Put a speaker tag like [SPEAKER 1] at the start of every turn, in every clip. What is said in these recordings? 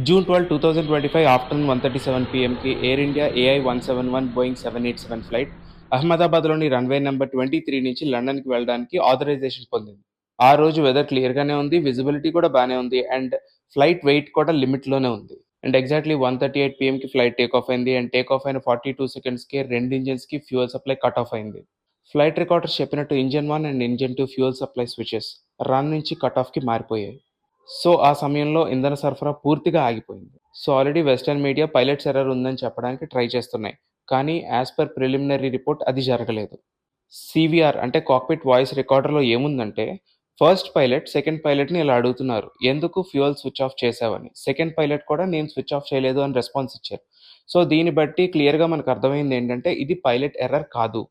[SPEAKER 1] June 12, 2025 afternoon 1:37 p.m.కి Air India AI-171 Boeing 787 flight అహ్మదాబాద్లోని runway number 23 నుంచి లండన్కి వెళ్ళడానికి ఆథరైజేషన్ పొందింది. ఆ రోజు వెదర్ క్లియర్గానే ఉంది, విజిబిలిటీ కూడా బాగానే ఉంది అండ్ ఫ్లైట్ వెయిట్ కూడా లిమిట్లోనే ఉంది. అండ్ ఎగ్జాక్ట్లీ 1:38 p.m.కి ఫ్లైట్ టేక్ ఆఫ్ అయింది అండ్ టేక్ ఆఫ్ అయిన 42 సెకండ్స్కే రెండు ఇంజిన్స్కి ఫ్యూయల్ సప్లై కట్ ఆఫ్ అయింది. ఫ్లైట్ రికార్డర్స్ చెప్పినట్టు engine 1 and engine 2 fuel supply switches run నుంచి కట్ ఆఫ్కి మారిపోయాయి. సో ఆ సమయంలో ఇంధన సరఫరా పూర్తిగా ఆగిపోయింది. So already western media pilots error ఉందని చెప్పడానికి ట్రై చేస్తున్నాయి, కానీ యాజ్ పర్ ప్రిలిమినరీ రిపోర్ట్ అది జరగలేదు. సివిఆర్ అంటే కాక్పిట్ వాయిస్ రికార్డర్లో ఏముందంటే, ఫస్ట్ పైలట్ సెకండ్ పైలట్ని ఇలా అడుగుతున్నారు, ఎందుకు ఫ్యూయల్ స్విచ్ ఆఫ్ చేసావని. సెకండ్ పైలట్ కూడా నేను స్విచ్ ఆఫ్ చేయలేదు అని రెస్పాన్స్ ఇచ్చారు. సో దీన్ని బట్టి క్లియర్గా మనకు అర్థమైంది ఏంటంటే ఇది పైలట్ ఎర్రర్ కాదు.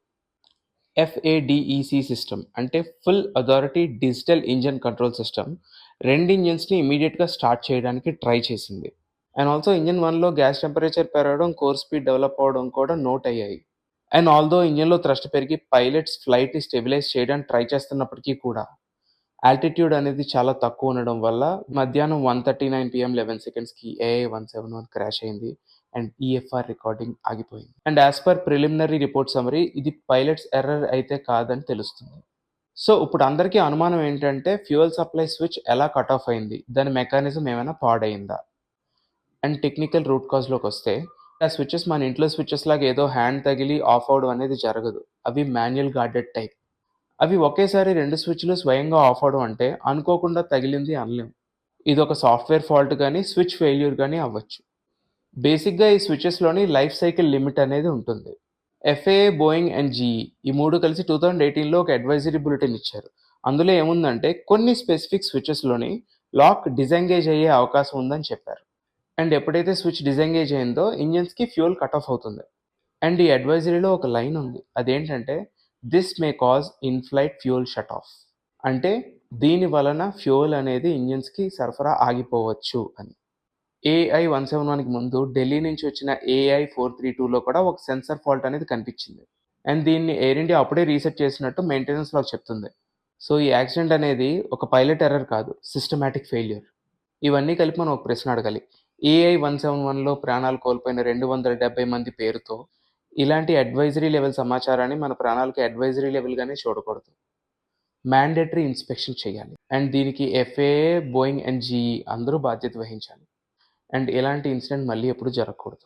[SPEAKER 1] FADEC సిస్టమ్ అంటే full authority digital engine control system రెండు ఇంజన్స్ని ఇమీడియట్గా స్టార్ట్ చేయడానికి ట్రై చేసింది. అండ్ ఆల్సో ఇంజన్ 1లో గ్యాస్ టెంపరేచర్ పెరగడం, కోర్ స్పీడ్ డెవలప్ అవడం కూడా నోట్ అయ్యాయి. అండ్ ఆల్దో ఇంజన్లో థ్రస్ట్ పెరిగి పైలట్స్ ఫ్లైట్ని స్టెబిలైజ్ చేయడానికి ట్రై చేస్తున్నప్పటికీ కూడా ఆల్టిట్యూడ్ అనేది చాలా తక్కువ ఉండడం వల్ల మధ్యాహ్నం 1:39 PM 11 సెకండ్స్కి AI-171 క్రాష్ అయింది అండ్ ఈఎఫ్ఆర్ రికార్డింగ్ ఆగిపోయింది. And as per preliminary report summary ఇది పైలట్స్ ఎర్రర్ అయితే కాదని తెలుస్తుంది. సో ఇప్పుడు అందరికీ అనుమానం ఏంటంటే ఫ్యూయల్ సప్లై స్విచ్ ఎలా కట్ ఆఫ్ అయింది, దాని మెకానిజం ఏమైనా పాడైందా. అండ్ టెక్నికల్ రూట్ కాజ్లోకి వస్తే, ఆ స్విచెస్ మన ఇంట్లో స్విచెస్ లాగా ఏదో హ్యాండ్ తగిలి ఆఫ్ అవడం అనేది జరగదు. అవి మాన్యువల్ గార్డెడ్ టైప్. అవి ఒకేసారి రెండు స్విచ్లు స్వయంగా ఆఫ్ అవడం అంటే అనుకోకుండా తగిలింది అనలేం. ఇది ఒక సాఫ్ట్వేర్ ఫాల్ట్ కానీ స్విచ్ ఫెయిల్యూర్ కానీ అవ్వచ్చు. బేసిక్గా ఈ స్విచెస్లోని లైఫ్ సైకిల్ లిమిట్ అనేది ఉంటుంది. FAA, బోయింగ్ అండ్ GE ఈ మూడు కలిసి 2018లో ఒక అడ్వైజరీ బులెటిన్ ఇచ్చారు. అందులో ఏముందంటే కొన్ని స్పెసిఫిక్ స్విచెస్లోని లాక్ డిజెంగేజ్ అయ్యే అవకాశం ఉందని చెప్పారు. అండ్ ఎప్పుడైతే స్విచ్ డిజెంగేజ్ అయిందో ఇంజన్స్కి ఫ్యూయల్ కట్ ఆఫ్ అవుతుంది. అండ్ ఈ అడ్వైజరీలో ఒక లైన్ ఉంది, అదేంటంటే this may cause in flight fuel shut off. అంటే దీని వలన ఫ్యూయల్ అనేది ఇంజన్స్కి సరఫరా ఆగిపోవచ్చు అని. AI-171కి ముందు ఢిల్లీ నుంచి వచ్చిన AI-432లో కూడా ఒక సెన్సార్ ఫాల్ట్ అనేది కనిపించింది. అండ్ దీన్ని ఎయిర్ ఇండియా అప్పుడే రీసెట్ చేసినట్టు మెయింటెనెన్స్ లాగ్ చెప్తుంది. సో ఈ యాక్సిడెంట్ అనేది ఒక పైలట్ ఎర్రర్ కాదు, సిస్టమాటిక్ ఫెయిల్యూర్. ఇవన్నీ కలిపి మనం ఒక ప్రశ్న అడగాలి. AI-171లో ప్రాణాలు కోల్పోయిన 270 మంది పేరుతో ఇలాంటి అడ్వైజరీ లెవెల్ సమాచారాన్ని మన ప్రాణాలకి అడ్వైజరీ లెవెల్గానే చూడకూడదు. మ్యాండేటరీ ఇన్స్పెక్షన్ చేయాలి. అండ్ దీనికి FAA, బోయింగ్ అండ్ GE అందరూ బాధ్యత వహించాలి. అండ్ ఇలాంటి ఇన్సిడెంట్ మళ్ళీ ఎప్పుడు జరగకూడదు.